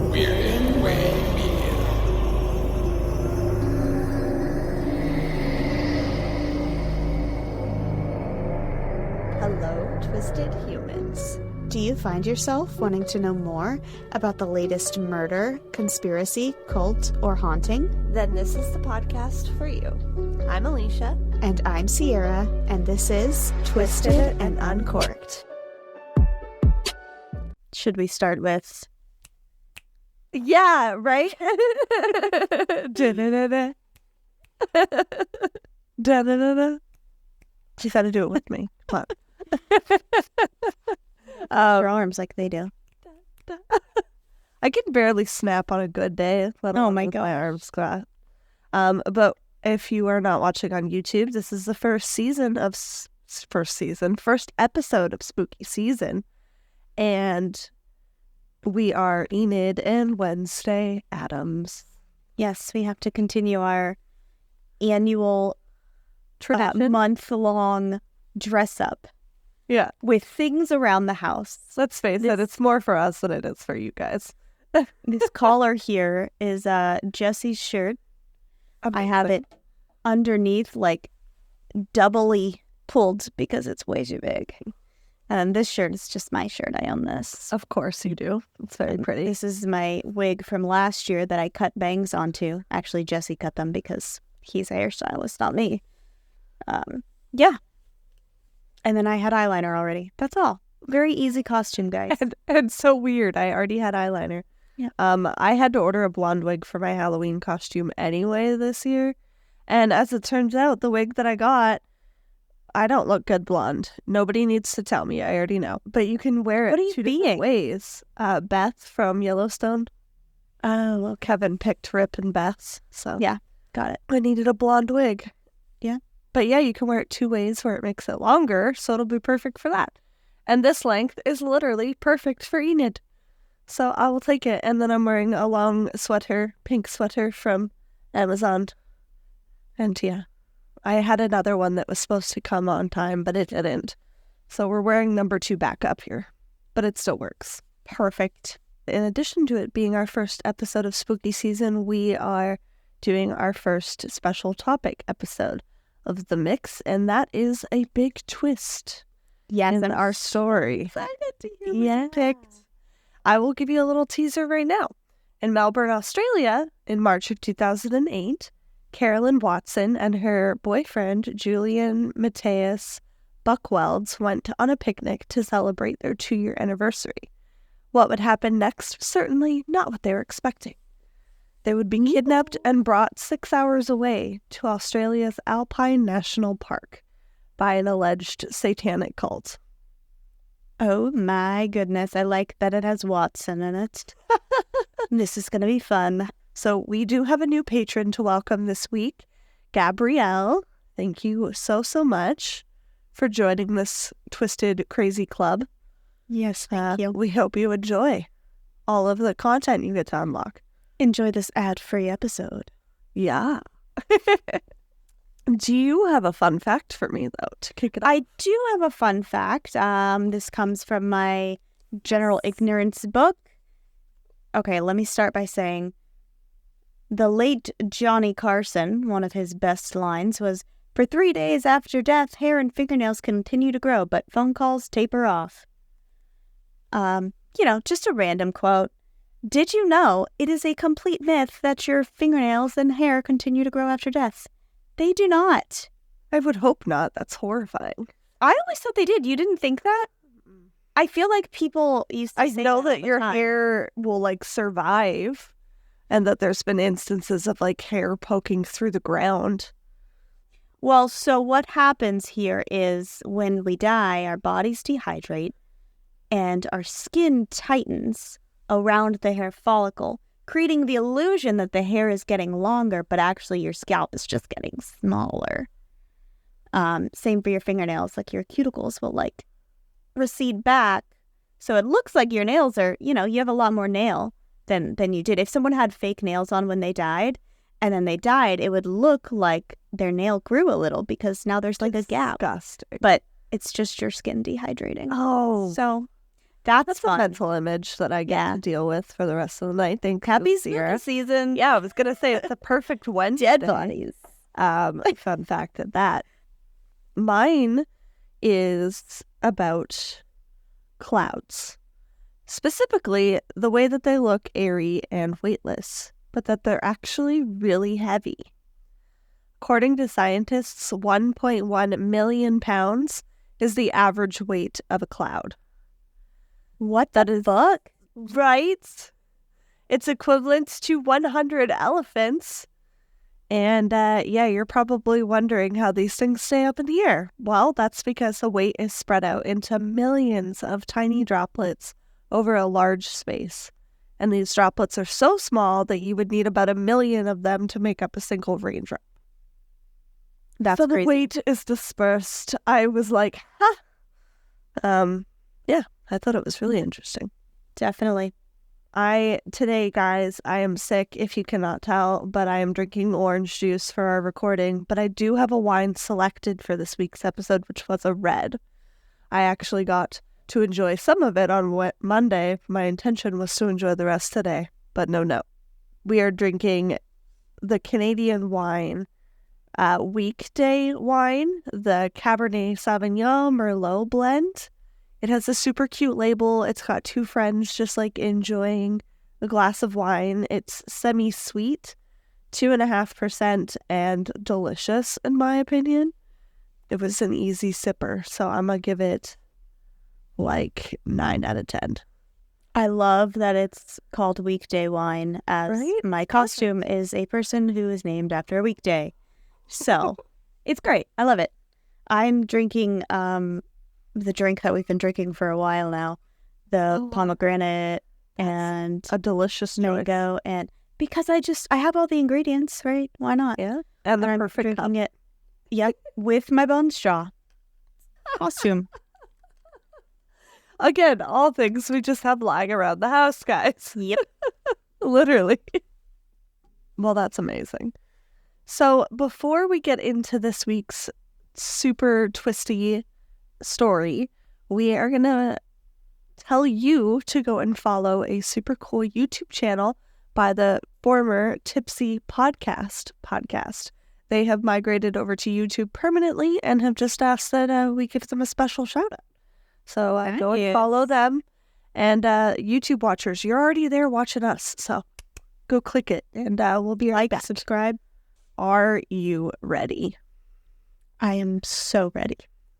We're in Way Media. Hello, Twisted Humans. Do you find yourself wanting to know more about the latest murder, conspiracy, cult, or haunting? Then this is the podcast for you. I'm Alecia. And I'm Sierra, and this is Twisted and Uncorked. Should we start with... Yeah, right? Da-da-da-da. Da-da-da-da. You gotta do it with me. Come on. Your arms like they do. I can barely snap on a good day. Oh my God. My arms got. But if you are not watching on YouTube, this is the first episode of Spooky Season. And we are Enid and Wednesday Addams. Yes, we have to continue our annual Tradition. month-long dress-up. Yeah. With things around the house. Let's face it, it's more for us than it is for you guys. This collar here is Jesse's shirt. I have it underneath, like, doubly pulled because it's way too big. And this shirt is just my shirt. I own this. Of course you do. It's very pretty. This is my wig from last year that I cut bangs onto. Actually, Jesse cut them because he's a hairstylist, not me. Yeah. And then I had eyeliner already. That's all. Very easy costume, guys. And so weird. I already had eyeliner. Yeah. I had to order a blonde wig for my Halloween costume anyway this year. And as it turns out, the wig that I got, I don't look good blonde. Nobody needs to tell me. I already know. But you can wear it two different ways. Beth from Yellowstone. Oh, well, Kevin picked Rip and Beth's. So yeah, got it. I needed a blonde wig. Yeah. But yeah, you can wear it two ways where it makes it longer, so it'll be perfect for that. And this length is literally perfect for Enid. So I will take it. And then I'm wearing a long sweater, pink sweater from Amazon. And yeah, I had another one that was supposed to come on time, but it didn't. So we're wearing number 2 backup here, but it still works. Perfect. In addition to it being our first episode of Spooky Season, we are doing our first special topic episode of the mix, and that is a big twist in our story. Excited to hear Yeah. I will give you a little teaser right now. In Melbourne, Australia, in March of 2008, Carolynne Watson and her boyfriend, Julian Mathias Buchwald, went on a picnic to celebrate their 2-year anniversary. What would happen next was certainly not what they were expecting. They would be kidnapped and brought 6 hours away to Australia's Alpine National Park by an alleged satanic cult. Oh my goodness. I like that it has Watson in it. This is going to be fun. So we do have a new patron to welcome this week, Gabrielle. Thank you so much for joining this Twisted Crazy Club. Yes, thank you. We hope you enjoy all of the content you get to unlock. Enjoy this ad-free episode. Yeah. Do you have a fun fact for me, though, to kick it off? I do have a fun fact. This comes from my general ignorance book. Okay, let me start by saying the late Johnny Carson, one of his best lines was, "For 3 days after death, hair and fingernails continue to grow, but phone calls taper off." Just a random quote. Did you know it is a complete myth that your fingernails and hair continue to grow after death? They do not. I would hope not. That's horrifying. I always thought they did. You didn't think that? I feel like people used to say know that that your hair will, survive, and that there's been instances of, hair poking through the ground. Well, so what happens here is when we die, our bodies dehydrate, and our skin tightens around the hair follicle, creating the illusion that the hair is getting longer, but actually your scalp is just getting smaller. Same for your fingernails, your cuticles will recede back. So it looks like your nails are, you have a lot more nail than you did. If someone had fake nails on when they died, and then they died, it would look like their nail grew a little because now there's a gap. Disgusting. But it's just your skin dehydrating. Oh. So That's a fun. mental image that I get to deal with for the rest of the night. Happy spooky season. Yeah, I was going to say it's the perfect Wednesday. Dead bodies. Fun fact of that. Mine is about clouds. Specifically, the way that they look airy and weightless, but that they're actually really heavy. According to scientists, 1.1 million pounds is the average weight of a cloud. What the fuck? Right? It's equivalent to 100 elephants. And you're probably wondering how these things stay up in the air. Well, that's because the weight is spread out into millions of tiny droplets over a large space. And these droplets are so small that you would need about 1 million of them to make up a single raindrop. That's so crazy. The weight is dispersed. I was like, huh. I thought it was really interesting. Definitely. Today, guys, I am sick, if you cannot tell, but I am drinking orange juice for our recording. But I do have a wine selected for this week's episode, which was a red. I actually got to enjoy some of it on Monday. My intention was to enjoy the rest today, but no. We are drinking the Canadian wine, weekday wine, the Cabernet Sauvignon Merlot blend. It has a super cute label. It's got two friends just like enjoying a glass of wine. It's semi-sweet, 2.5%, and delicious, in my opinion. It was an easy sipper, so I'm going to give it like 9 out of 10. I love that it's called weekday wine, as my costume is a person who is named after a weekday. So it's great. I love it. I'm drinking the drink that we've been drinking for a while now, the pomegranate and a delicious mango, and because I have all the ingredients, right? Why not? Yeah, and the perfect drinking it. Yep, with my bone straw costume. Again, all things we just have lying around the house, guys. Yep, literally. Well, that's amazing. So before we get into this week's super twisty story, we are going to tell you to go and follow a super cool YouTube channel by the former Tipsy podcast. They have migrated over to YouTube permanently and have just asked that we give them a special shout out. So go and follow them. And YouTube watchers, you're already there watching us, so go click it and we'll be right back. Subscribe. Are you ready? I am so ready.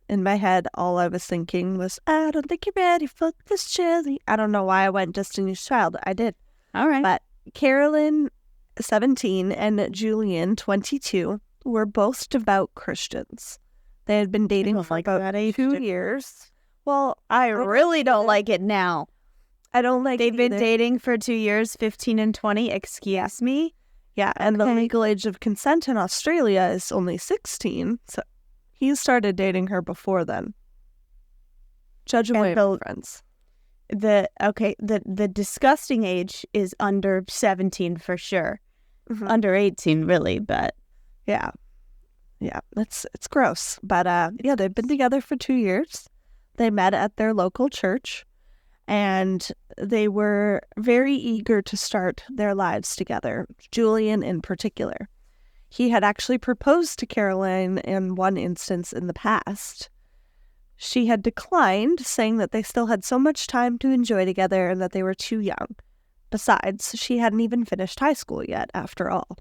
In my head, all I was thinking was, I don't think you're ready for this chili. I don't know why I went Destiny's Child. I did. All right. But Carolynne, 17, and Julian, 22, were both devout Christians. They had been dating for about 2 years. Well, I really don't like it now. I don't like They've it been either. dating for 2 years, 15 and 20. Excuse me? Yeah, and the legal age of consent in Australia is only 16, so he started dating her before then. Judge away, friends. The disgusting age is under 17 for sure. Mm-hmm. Under 18, really, but yeah, it's gross. But they've been together for 2 years. They met at their local church, and they were very eager to start their lives together. Julian, in particular. He had actually proposed to Carolynne in one instance in the past. She had declined, saying that they still had so much time to enjoy together and that they were too young. Besides, she hadn't even finished high school yet, after all.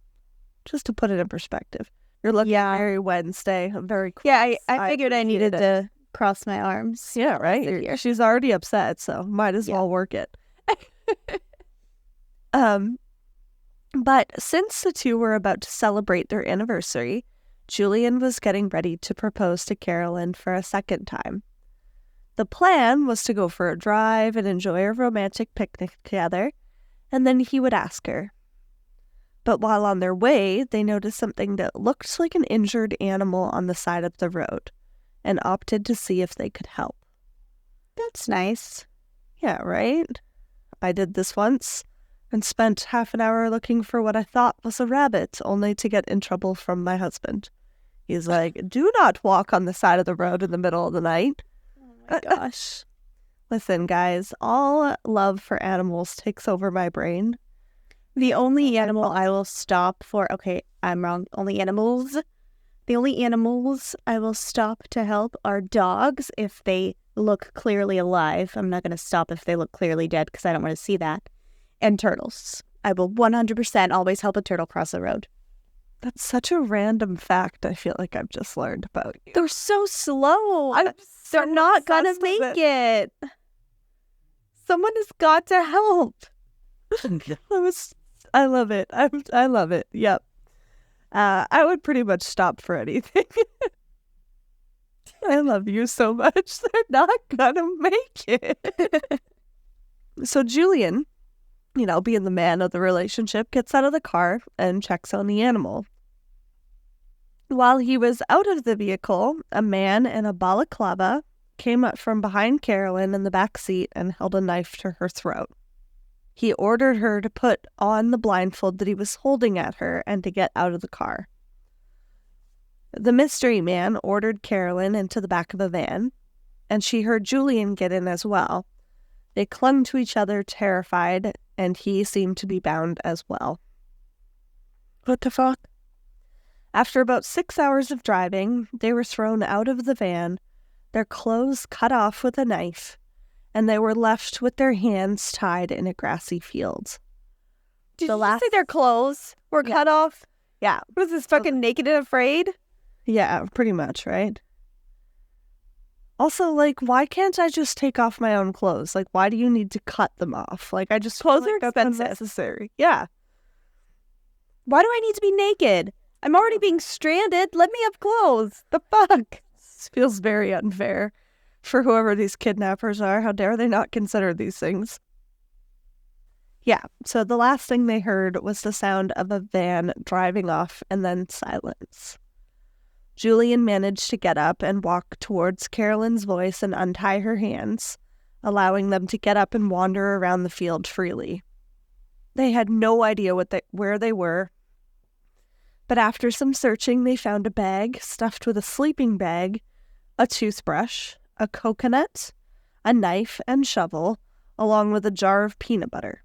Just to put it in perspective. You're looking at Mary Wednesday. I'm very cool. Yeah, I figured I needed to cross my arms. Yeah, right? She's already upset, so might as well work it. But since the two were about to celebrate their anniversary, Julian was getting ready to propose to Carolynne for a second time. The plan was to go for a drive and enjoy a romantic picnic together, and then he would ask her. But while on their way, they noticed something that looked like an injured animal on the side of the road, and opted to see if they could help. That's nice. Yeah, right? I did this once and spent half an hour looking for what I thought was a rabbit, only to get in trouble from my husband. He's like, do not walk on the side of the road in the middle of the night. Oh my gosh. Listen, guys, all love for animals takes over my brain. The only animal I will stop for, okay, I'm wrong. The only animals I will stop to help are dogs if they look clearly alive. I'm not going to stop if they look clearly dead because I don't want to see that. And turtles. I will 100% always help a turtle cross the road. That's such a random fact I feel like I've just learned about you. They're so slow. I'm so They're not going to obsessed with make it. Someone has got to help. I love it. I love it. Yep. I would pretty much stop for anything. I love you so much. They're not gonna make it. So Julian, being the man of the relationship, gets out of the car and checks on the animal. While he was out of the vehicle, a man in a balaclava came up from behind Carolynne in the back seat and held a knife to her throat. He ordered her to put on the blindfold that he was holding at her and to get out of the car. The mystery man ordered Carolynne into the back of a van, and she heard Julian get in as well. They clung to each other, terrified, and he seemed to be bound as well. What the fuck? After about 6 hours of driving, they were thrown out of the van, their clothes cut off with a knife, and they were left with their hands tied in a grassy field. Did you say their clothes were cut off? Yeah. Was this fucking Naked and Afraid? Yeah, pretty much, right? Also, why can't I just take off my own clothes? Why do you need to cut them off? I just Clothes feel are that's expensive. unnecessary. Yeah. Why do I need to be naked? I'm already being stranded. Let me have clothes. The fuck? This feels very unfair for whoever these kidnappers are. How dare they not consider these things? Yeah, so the last thing they heard was the sound of a van driving off and then silence. Julian managed to get up and walk towards Carolynne's voice and untie her hands, allowing them to get up and wander around the field freely. They had no idea where they were, but after some searching, they found a bag stuffed with a sleeping bag, a toothbrush, a coconut, a knife and shovel, along with a jar of peanut butter.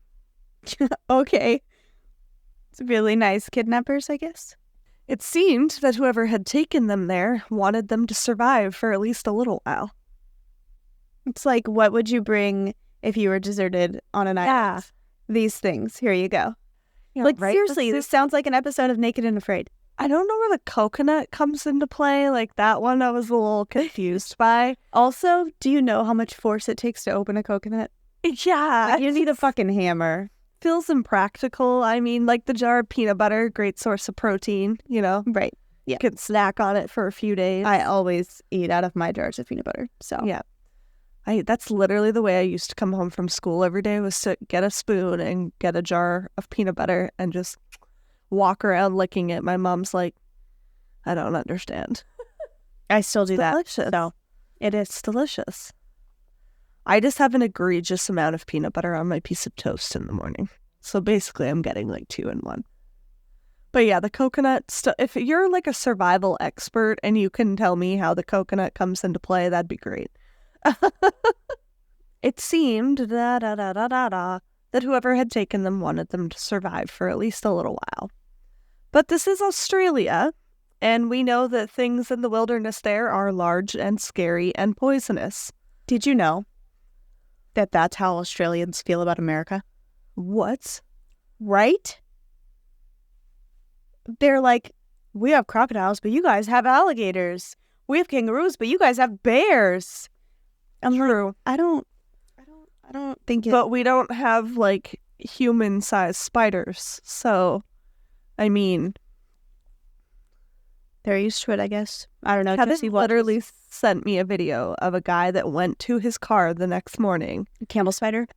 Okay. It's really nice kidnappers, I guess. It seemed that whoever had taken them there wanted them to survive for at least a little while. It's like, what would you bring if you were deserted on an island? Yeah. These things. Here you go. Yeah, right? Seriously, this sounds like an episode of Naked and Afraid. I don't know where the coconut comes into play. That one I was a little confused by. Also, do you know how much force it takes to open a coconut? Yeah. You need a fucking hammer. Feels impractical. I mean, the jar of peanut butter, great source of protein, Right. Yeah. You can snack on it for a few days. I always eat out of my jars of peanut butter. So yeah. That's literally the way I used to come home from school every day, was to get a spoon and get a jar of peanut butter and just walk around licking it. My mom's like, I don't understand. I still do that. Delicious. So It's delicious. I just have an egregious amount of peanut butter on my piece of toast in the morning. So basically I'm getting 2 in 1. But yeah, the coconut stuff, if you're a survival expert and you can tell me how the coconut comes into play, that'd be great. It seemed that whoever had taken them wanted them to survive for at least a little while. But this is Australia, and we know that things in the wilderness there are large and scary and poisonous. did you know that that's how Australians feel about America? What? Right? They're like, we have crocodiles, but you guys have alligators. We have kangaroos, but you guys have bears. I'm True. I don't think it. But we don't have human-sized spiders, so I mean, they're used to it, I guess. I don't know. Kevin Jesse literally sent me a video of a guy that went to his car the next morning. Camel spider.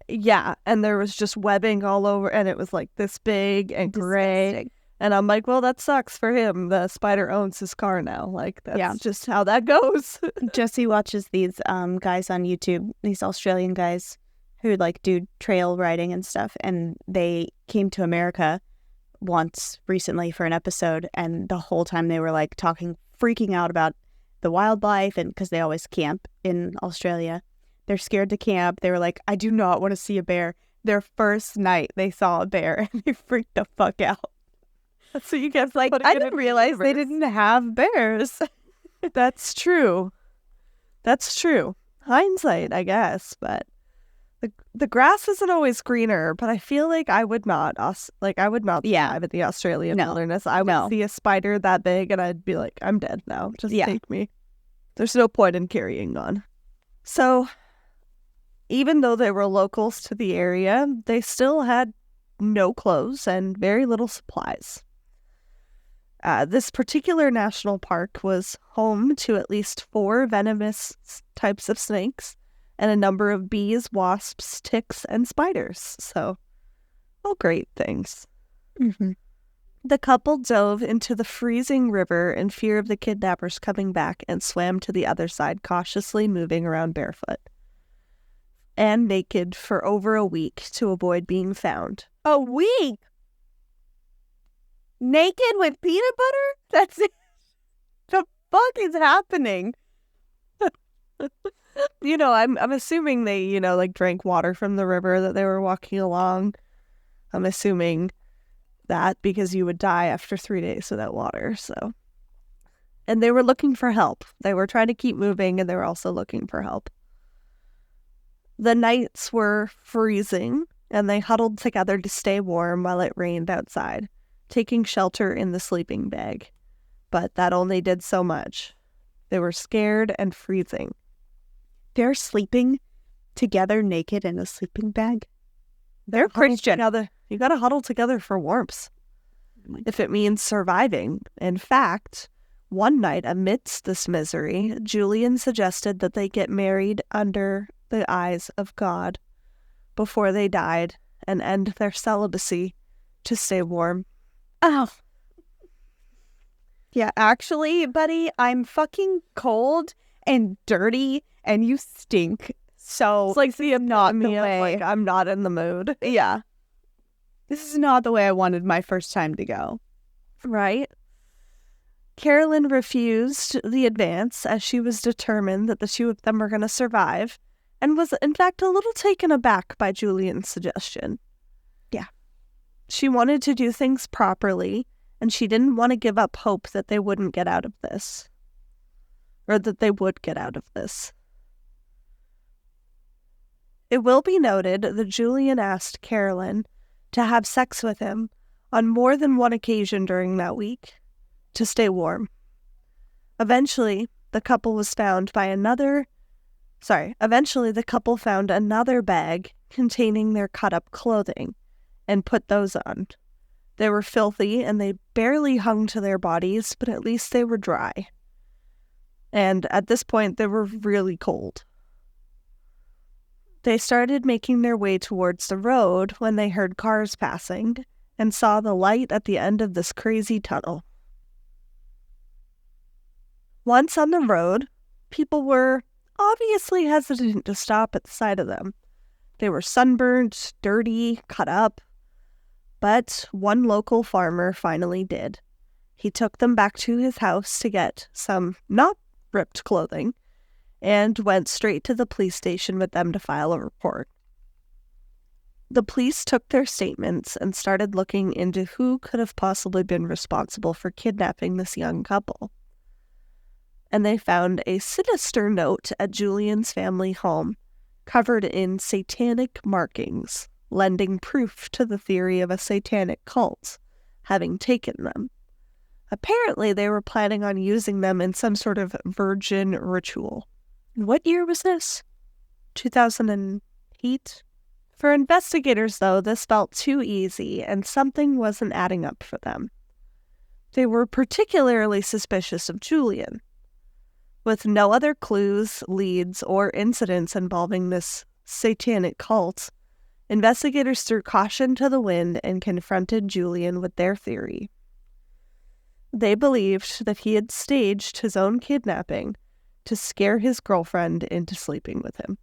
Yeah, and there was just webbing all over, and it was this big and gray. Disgusting. And I'm like, well, that sucks for him. The spider owns his car now. That's just how that goes. Jesse watches these guys on YouTube, these Australian guys who do trail riding and stuff, and they came to America once recently for an episode, and the whole time they were freaking out about the wildlife, and because they always camp in Australia, They're scared to camp. They were like, I do not want to see a bear. Their first night, they saw a bear and they freaked the fuck out. So you guys Like, I didn't realize they didn't have bears. That's true. That's true. Hindsight, I guess, but the grass isn't always greener. But I feel like I would not survive in the Australian wilderness. I would see a spider that big and I'd be like, I'm dead now. Just take me. There's no point in carrying on. So, even though they were locals to the area, they still had no clothes and very little supplies. This particular national park was home to at least 4 venomous types of snakes and a number of bees, wasps, ticks, and spiders. So, all great things. Mm-hmm. The couple dove into the freezing river in fear of the kidnappers coming back and swam to the other side, cautiously moving around barefoot and naked for over a week to avoid being found. A week? Naked with peanut butter? That's it. The fuck is happening? I'm assuming they, drank water from the river that they were walking along. I'm assuming that because you would die after 3 days without water, so. And they were looking for help. They were trying to keep moving, and they were also looking for help. The nights were freezing, and they huddled together to stay warm while it rained outside, taking shelter in the sleeping bag. But that only did so much. They were scared and freezing. They're sleeping together naked in a sleeping bag? They're Christian. You gotta huddle together for warmth, if it means surviving. In fact, one night amidst this misery, Julian suggested that they get married under the eyes of God before they died and end their celibacy to stay warm. Oh. Yeah, actually, buddy, I'm fucking cold and dirty and you stink. So it's like the not the way. Like, I'm not in the mood. Yeah. This is not the way I wanted my first time to go. Right? Carolynne refused the advance as she was determined that the 2 of them were going to survive and was, in fact, a little taken aback by Julian's suggestion. Yeah. She wanted to do things properly, and she didn't want to give up hope that they wouldn't get out of this. Or that they would get out of this. It will be noted that Julian asked Carolynne to have sex with him on more than one occasion during that week to stay warm. Eventually, the couple found another bag containing their cut-up clothing and put those on. They were filthy and they barely hung to their bodies, but at least they were dry. And at this point, they were really cold. They started making their way towards the road when they heard cars passing and saw the light at the end of this crazy tunnel. Once on the road, people were obviously hesitant to stop at the sight of them. They were sunburned, dirty, cut up. But one local farmer finally did. He took them back to his house to get some not ripped clothing and went straight to the police station with them to file a report. The police took their statements and started looking into who could have possibly been responsible for kidnapping this young couple. And they found a sinister note at Julian's family home, covered in satanic markings, lending proof to the theory of a satanic cult having taken them. Apparently, they were planning on using them in some sort of virgin ritual. What year was this? 2008? For investigators, though, this felt too easy, and something wasn't adding up for them. They were particularly suspicious of Julian. With no other clues, leads, or incidents involving this satanic cult, investigators threw caution to the wind and confronted Julian with their theory. They believed that he had staged his own kidnapping to scare his girlfriend into sleeping with him.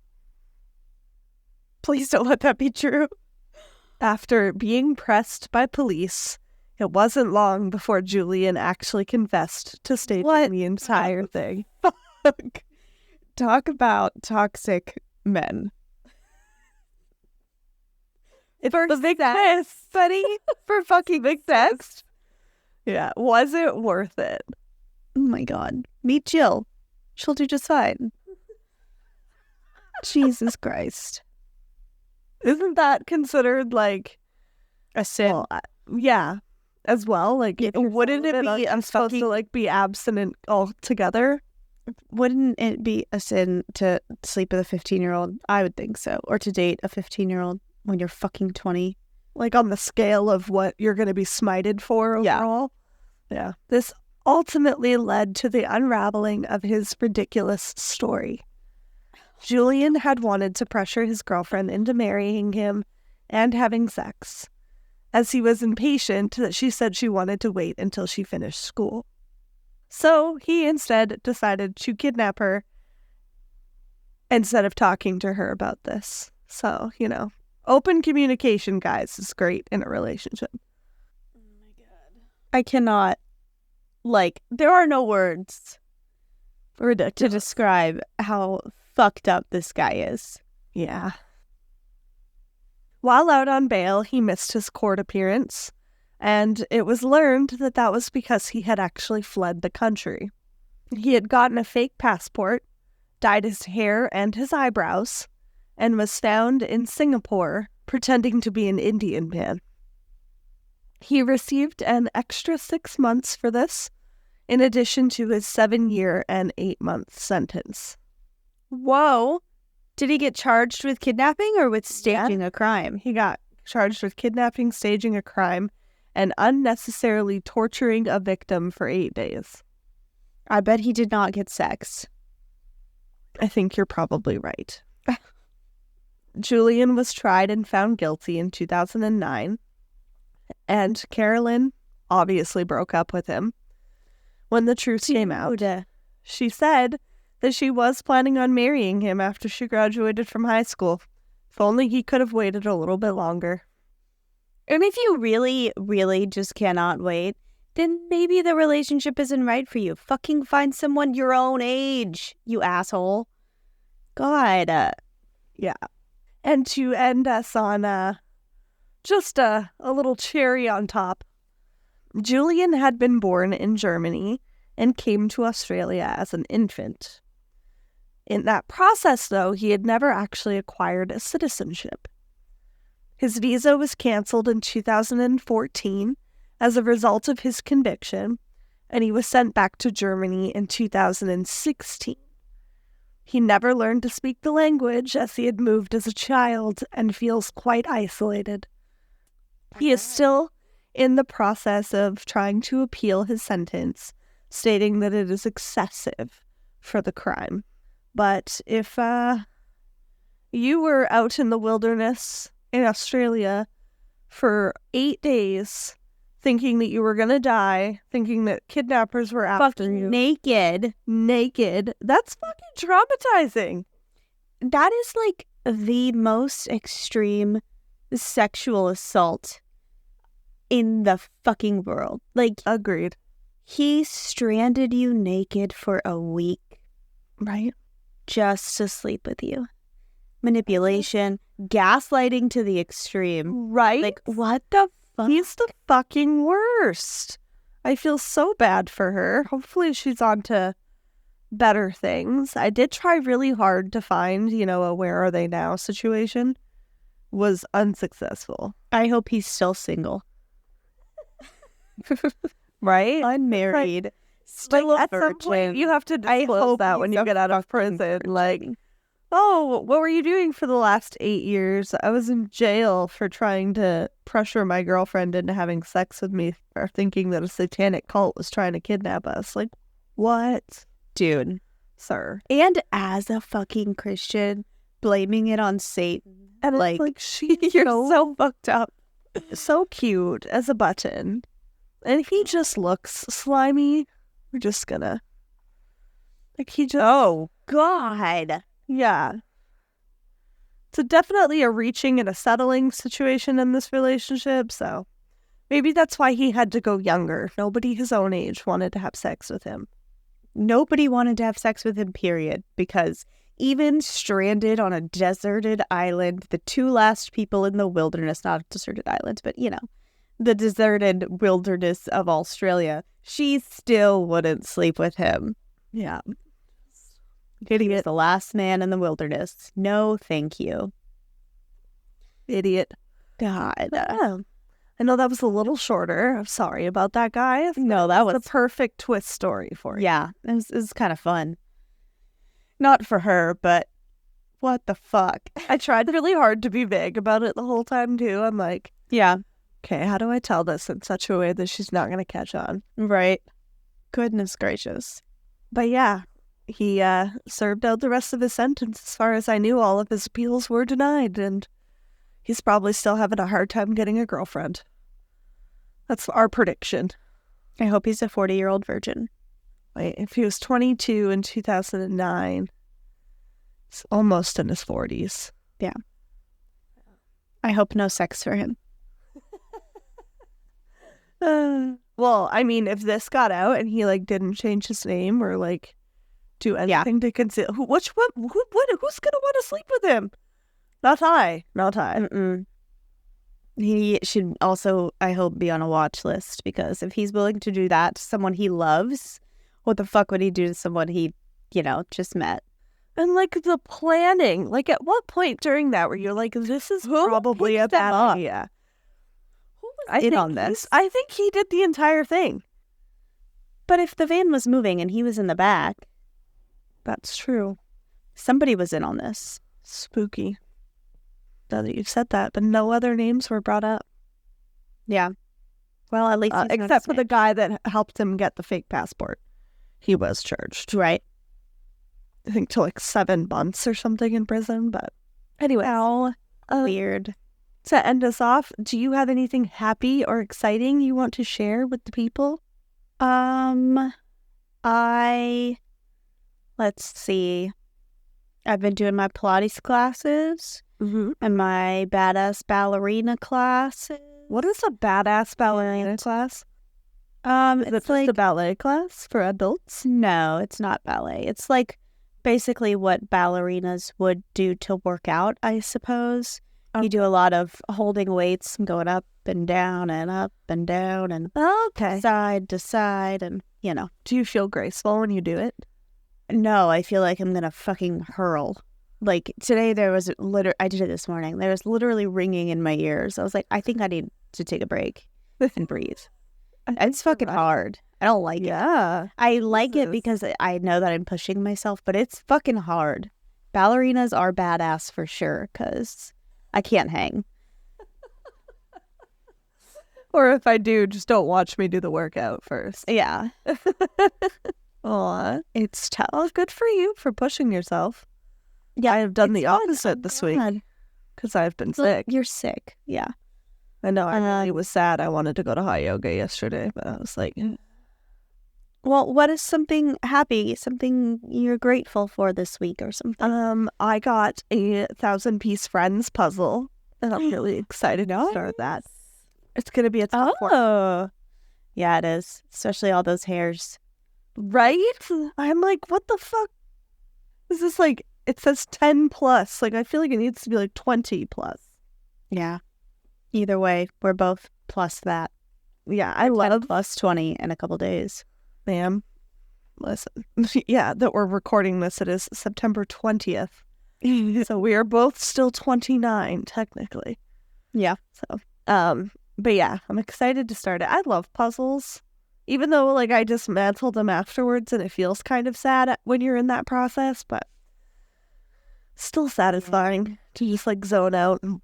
Please don't let that be true. After being pressed by police, it wasn't long before Julian actually confessed to staging the entire thing. Talk about toxic men. It's the big test, buddy. For fucking big test. Yeah. Was it worth it? Oh my God. Meet Jill. She'll do just fine. Jesus Christ. Isn't that considered like A sin. well, yeah, as well? Like, If you're wouldn't it celibate, be I'm supposed to fucking- like be abstinent altogether? Wouldn't it be a sin to sleep with a 15-year-old? I would think so. Or to date a 15-year-old when you're fucking 20. Like on the scale of what you're going to be smited for Yeah. overall? Yeah. This ultimately led to the unraveling of his ridiculous story. Julian had wanted to pressure his girlfriend into marrying him and having sex, as he was impatient that she said she wanted to wait until she finished school. So he instead decided to kidnap her instead of talking to her about this. So, open communication, guys, is great in a relationship. I cannot, there are no words to Ridiculous. describe how fucked up this guy is. Yeah. While out on bail, he missed his court appearance, and it was learned that that was because he had actually fled the country. He had gotten a fake passport, dyed his hair and his eyebrows, and was found in Singapore pretending to be an Indian man. He received an extra 6 months for this, in addition to his 7-year and 8-month sentence. Whoa. Did he get charged with kidnapping or with staging a crime? He got charged with kidnapping, staging a crime, and unnecessarily torturing a victim for 8 days. I bet he did not get sex. I think you're probably right. Julian was tried and found guilty in 2009, and Carolynne obviously broke up with him. When the truth came out, she said that she was planning on marrying him after she graduated from high school. If only he could have waited a little bit longer. And if you really, really just cannot wait, then maybe the relationship isn't right for you. Fucking find someone your own age, you asshole. God. Yeah. And to end us on just a little cherry on top, Julian had been born in Germany and came to Australia as an infant. In that process, though, he had never actually acquired a citizenship. His visa was canceled in 2014 as a result of his conviction, and he was sent back to Germany in 2016. He never learned to speak the language as he had moved as a child and feels quite isolated. He is still in the process of trying to appeal his sentence, stating that it is excessive for the crime. But if you were out in the wilderness in Australia for 8 days, thinking that you were going to die, thinking that kidnappers were after you, Naked. that's fucking traumatizing. That is like the most extreme sexual assault in the fucking world. Like, Agreed. he stranded you naked for a week Right? just to sleep with you. Manipulation, gaslighting to the extreme. Right? Like, what the fuck? He's the fucking worst. I feel so bad for her. Hopefully she's on to better things. I did try really hard to find, a where are they now situation. Was unsuccessful. I hope he's still single. Right? Unmarried. Still Like, a at some point, virgin. you have to disclose hope that he's when you a get out of fucking prison. virgin. Like, oh, what were you doing for the last 8 years? I was in jail for trying to pressure my girlfriend into having sex with me or thinking that a satanic cult was trying to kidnap us. Like, what? Dude. Sir. And as a fucking Christian, blaming it on Satan. And Like, it's like, she's You're so fucked up. so cute as a button. And he just looks slimy. We're just gonna. Like, he just. Oh, God. Yeah. So definitely a reaching and a settling situation in this relationship, so maybe that's why he had to go younger. Nobody his own age wanted to have sex with him. Nobody wanted to have sex with him, period, because even stranded on a deserted island, the two last people in the wilderness, not a deserted island, but the deserted wilderness of Australia, she still wouldn't sleep with him. Yeah. He was the last man in the wilderness. No, thank you. Idiot. God. I know that was a little shorter. I'm sorry about that, guys. No, that was the perfect twist story for you. Yeah, it was kind of fun. Not for her, but what the fuck? I tried really hard to be vague about it the whole time, too. I'm like, Yeah. Okay, how do I tell this in such a way that she's not going to catch on? Right. Goodness gracious. But yeah, he served out the rest of his sentence. As far as I knew, all of his appeals were denied, and he's probably still having a hard time getting a girlfriend. That's our prediction. I hope he's a 40-year-old virgin. Wait, if he was 22 in 2009, he's almost in his 40s. Yeah. I hope no sex for him. Well, I mean, if this got out and he didn't change his name or do anything to conceal, who's gonna want to sleep with him? Not I. Mm-mm. He should also, I hope, be on a watch list, because if he's willing to do that to someone he loves, what the fuck would he do to someone he, just met? And the planning, at what point during that were you this is probably a bad idea? I think on this. I think he did the entire thing. But if the van was moving and he was in the back, that's true. Somebody was in on this. Spooky. Now that you've said that, but no other names were brought up. Yeah. Well, at least except for the guy that helped him get the fake passport. He was charged. Right. I think to 7 months or something in prison, but anyway. How weird. To end us off, do you have anything happy or exciting you want to share with the people? Let's see. I've been doing my Pilates classes and my badass ballerina classes. What is a badass ballerina class? It's just a ballet class for adults? No, it's not ballet. It's basically what ballerinas would do to work out, I suppose. You do a lot of holding weights and going up and down and up and down and side to side and, Do you feel graceful when you do it? No, I feel like I'm going to fucking hurl. Today there was I did it this morning. There was literally ringing in my ears. I was like, I think I need to take a break and breathe. It's fucking hard. I don't like it. Yeah. I like it because I know that I'm pushing myself, but it's fucking hard. Ballerinas are badass for sure, because I can't hang. Or if I do, just don't watch me do the workout first. Yeah. Aw, It's tough. well, good for you for pushing yourself. Yeah, I have done the fun. opposite this week because I've been sick. You're sick. Yeah. I know. I really was sad. I wanted to go to hot yoga yesterday, but I was like, Well, what is something happy, something you're grateful for this week or something? I got a 1,000-piece Friends puzzle, and I'm really excited to start that. It's gonna be a tough one. Oh, yeah, it is. Especially all those hairs. Right? I'm like, what the fuck? Is this it says 10 plus. I feel like it needs to be 20 plus. Yeah. Either way, we're both plus that. Yeah, I love plus 20 in a couple days. Ma'am. Listen. Yeah, that we're recording this, it is September 20th. So we are both still 29, technically. Yeah. So, but yeah, I'm excited to start it. I love puzzles. Even though, I dismantle them afterwards and it feels kind of sad when you're in that process, but still satisfying to just, zone out and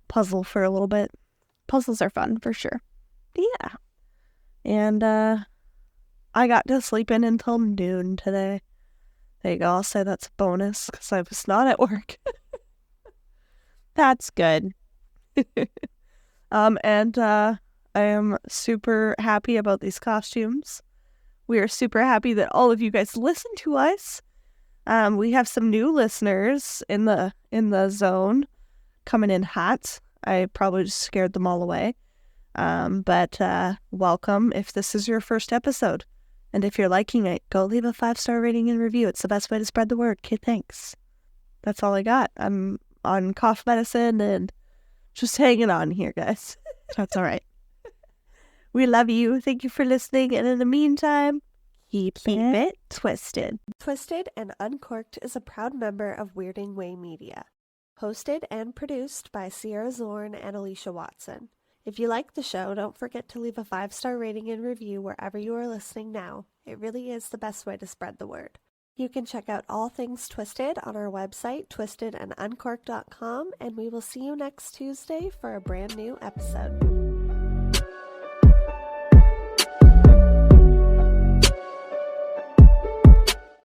puzzle for a little bit. Puzzles are fun, for sure. Yeah. And, I got to sleep in until noon today. There you go. I'll say that's a bonus because I was not at work. That's good. And I am super happy about these costumes. We are super happy that all of you guys listen to us. We have some new listeners in the zone coming in hot. I probably just scared them all away. But welcome if this is your first episode. And if you're liking it, go leave a 5-star rating and review. It's the best way to spread the word. Okay, thanks. That's all I got. I'm on cough medicine and just hanging on here, guys. That's all right. We love you. Thank you for listening. And in the meantime, keep it twisted. Twisted and Uncorked is a proud member of Weirding Way Media. Hosted and produced by Sierra Zorn and Alecia Watson. If you like the show, don't forget to leave a 5-star rating and review wherever you are listening now. It really is the best way to spread the word. You can check out all things Twisted on our website, twistedanduncorked.com, and we will see you next Tuesday for a brand new episode.